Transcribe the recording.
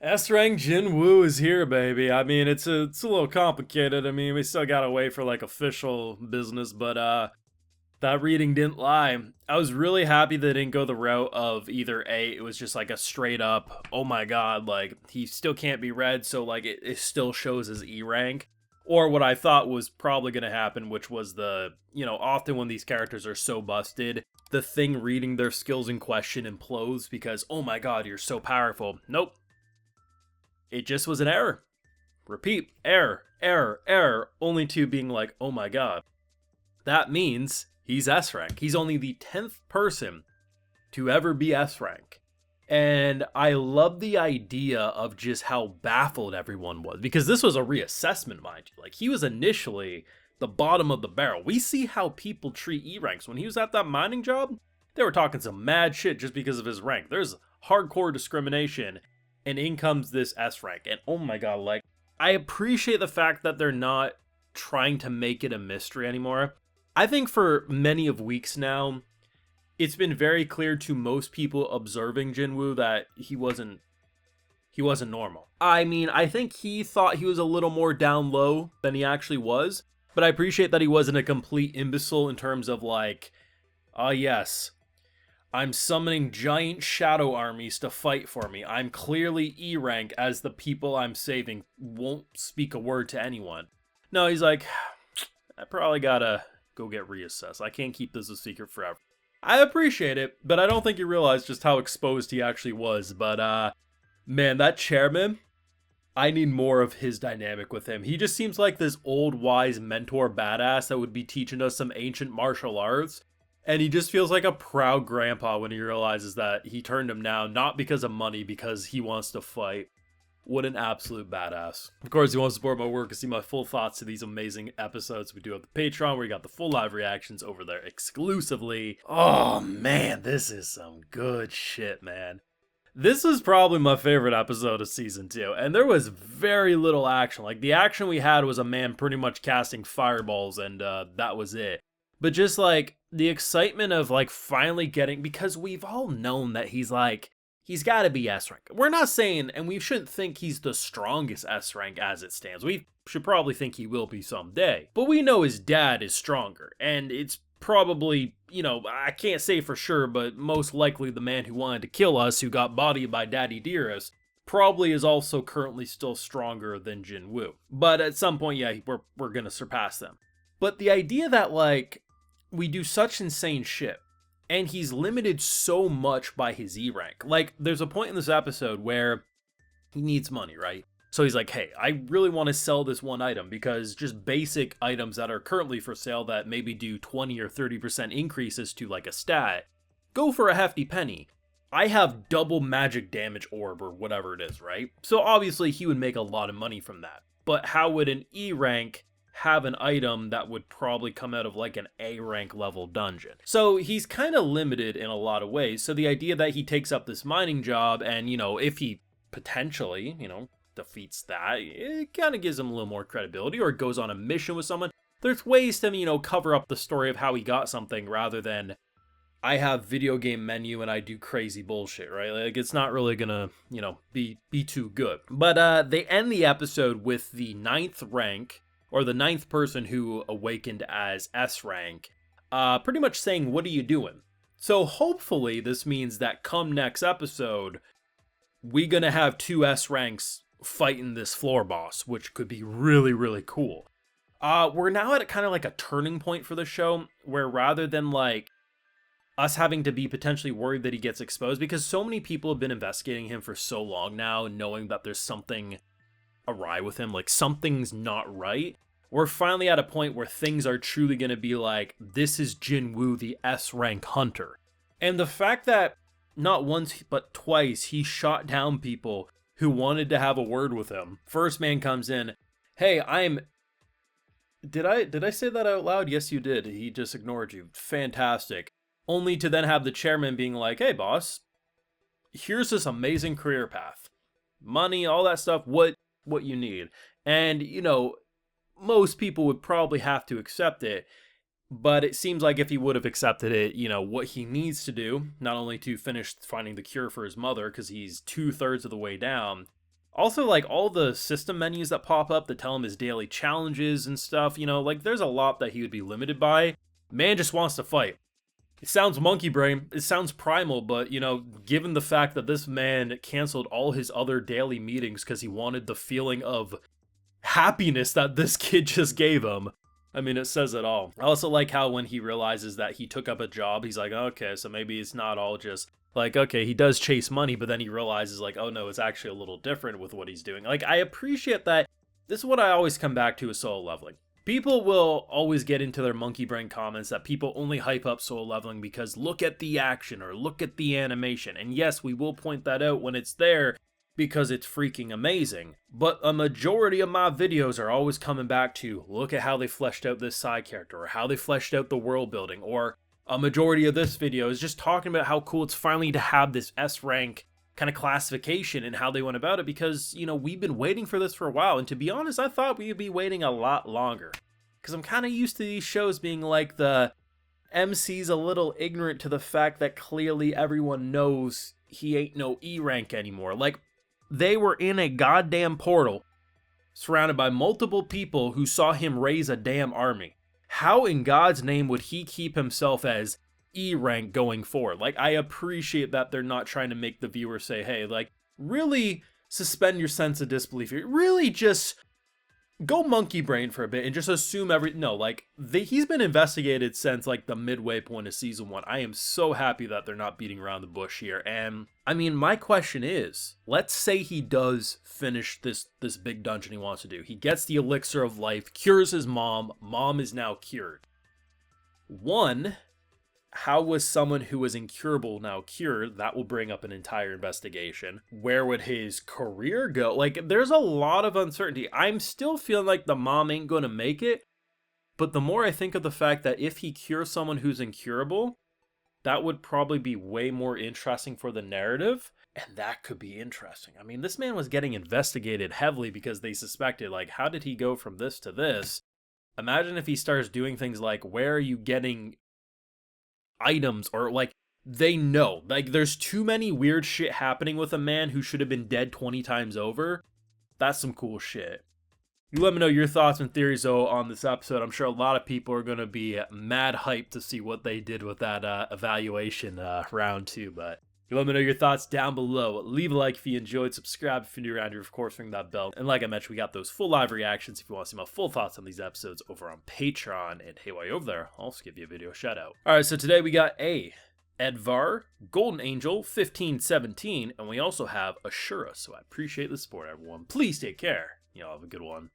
S Rank Jin Woo is here, baby. I mean, it's a little complicated. I mean, we still gotta wait for like official business, but that reading didn't lie. I was really happy they didn't go the route of either A, it was just like a straight up, oh my god, like he still can't be read, so like it still shows as E rank. Or what I thought was probably gonna happen, which was often when these characters are so busted, the thing reading their skills in question implodes because, oh my god, you're so powerful. Nope. It just was an error. Repeat, error, error, error, only to being like, oh my god. That means he's S rank. He's only the 10th person to ever be S rank. And I love the idea of just how baffled everyone was, because this was a reassessment, mind you. Like, he was initially the bottom of the barrel. We see how people treat E ranks. When he was at that mining job, they were talking some mad shit just because of his rank. There's hardcore discrimination, and in comes this S rank. And oh my god, like, I appreciate the fact that they're not trying to make it a mystery anymore. I think for many of weeks now, it's been very clear to most people observing Jinwoo that he wasn't normal. I mean, I think he thought he was a little more down low than he actually was, but I appreciate that he wasn't a complete imbecile in terms of like, yes, I'm summoning giant shadow armies to fight for me. I'm clearly E rank as the people I'm saving won't speak a word to anyone. No, he's like, I probably gotta go get reassessed. I can't keep this a secret forever. I appreciate it, but I don't think you realize just how exposed he actually was. But man, that chairman, I need more of his dynamic with him. He just seems like this old wise mentor badass that would be teaching us some ancient martial arts. And he just feels like a proud grandpa when he realizes that he turned him down, not because of money, because he wants to fight. What an absolute badass. Of course, if you want to support my work and see my full thoughts to these amazing episodes, we do have the Patreon where you got the full live reactions over there exclusively. Oh man, this is some good shit, man. This is probably my favorite episode of season 2, and there was very little action. Like, the action we had was a man pretty much casting fireballs, and that was it. But just like the excitement of like finally getting, because we've all known that he's got to be S rank. We're not saying, and we shouldn't think he's the strongest S rank as it stands. We should probably think he will be someday. But we know his dad is stronger, and it's probably, I can't say for sure, but most likely the man who wanted to kill us, who got bodied by Daddy Dearest, probably is also currently still stronger than Jin Woo. But at some point, yeah, we're gonna surpass them. But the idea that, like, we do such insane shit, and he's limited so much by his E rank. Like, there's a point in this episode where he needs money, right? So he's like, hey, I really want to sell this one item, because just basic items that are currently for sale that maybe do 20 or 30% increases to like a stat go for a hefty penny. I have double magic damage orb or whatever it is, right? So obviously he would make a lot of money from that. But how would an E rank have an item that would probably come out of like an A rank level dungeon? So he's kind of limited in a lot of ways. So the idea that he takes up this mining job and, if he potentially, defeats that, it kind of gives him a little more credibility, or goes on a mission with someone. There's ways to, cover up the story of how he got something rather than I have video game menu and I do crazy bullshit, right? Like, it's not really gonna, be too good. But they end the episode with the 9th rank, or the 9th person who awakened as S rank, pretty much saying, what are you doing? So hopefully this means that come next episode, we gonna have 2 S ranks fighting this floor boss, which could be really, really cool. We're now at kind of like a turning point for the show, where rather than like us having to be potentially worried that he gets exposed, because so many people have been investigating him for so long now, knowing that there's something awry with him, like something's not right. We're finally at a point where things are truly going to be like, this is Jin Woo, the S rank hunter. And the fact that not once but twice he shot down people who wanted to have a word with him. First man comes in, hey, did I say that out loud? Yes, you did. He just ignored you. Fantastic. Only to then have the chairman being like, hey boss, here's this amazing career path. Money, all that stuff, what you need. And, most people would probably have to accept it, but it seems like if he would have accepted it, what he needs to do, not only to finish finding the cure for his mother, because he's 2/3 of the way down, Also, like, all the system menus that pop up that tell him his daily challenges and stuff, you know, like, there's a lot that he would be limited by. Man just wants to fight. It sounds monkey brain, it sounds primal, but, you know, given the fact that this man canceled all his other daily meetings because he wanted the feeling of happiness that this kid just gave him, I mean, it says it all. I also like how when he realizes that he took up a job, he's like, okay, so maybe it's not all just like, okay, he does chase money, but then he realizes, like, oh no, it's actually a little different with what he's doing. Like, I appreciate that. This is what I always come back to with solo leveling. People will always get into their monkey brain comments that people only hype up solo leveling because look at the action or look at the animation. And yes, we will point that out when it's there because it's freaking amazing. But a majority of my videos are always coming back to look at how they fleshed out this side character or how they fleshed out the world building, or a majority of this video is just talking about how cool it's finally to have this S rank kind of classification and how they went about it, because, you know, we've been waiting for this for a while, and to be honest, I thought we'd be waiting a lot longer. Because I'm kind of used to these shows being like the MC's a little ignorant to the fact that clearly everyone knows he ain't no E rank anymore. Like, they were in a goddamn portal surrounded by multiple people who saw him raise a damn army. How in God's name would he keep himself as E rank going forward? Like, I appreciate that they're not trying to make the viewer say, hey, like, really suspend your sense of disbelief here. Really just go monkey brain for a bit and just assume no, like, he's been investigated since like the midway point of season 1. I am so happy that they're not beating around the bush here. And I mean, my question is, let's say he does finish this big dungeon he wants to do. He gets the elixir of life, cures his mom is now cured. One, how was someone who was incurable now cured? That will bring up an entire investigation. Where would his career go? Like, there's a lot of uncertainty. I'm still feeling like the mom ain't gonna make it, but the more I think of the fact that if he cures someone who's incurable, that would probably be way more interesting for the narrative, and that could be interesting. I mean, this man was getting investigated heavily because they suspected, like, how did he go from this to this? Imagine if he starts doing things like, where are you getting items, or like, they know, like, there's too many weird shit happening with a man who should have been dead 20 times over. That's some cool shit. You let me know your thoughts and theories though on this episode. I'm sure a lot of people are going to be mad hyped to see what they did with that evaluation round 2, but you let me know your thoughts down below. Leave a like if you enjoyed, subscribe if you're new around here, of course, ring that bell. And like I mentioned, we got those full live reactions if you want to see my full thoughts on these episodes over on Patreon. And hey, while you're over there, I'll also give you a video shout out. Alright, so today we got Edvar, Golden Angel, 1517, and we also have Ashura. So I appreciate the support, everyone. Please take care. Y'all have a good one.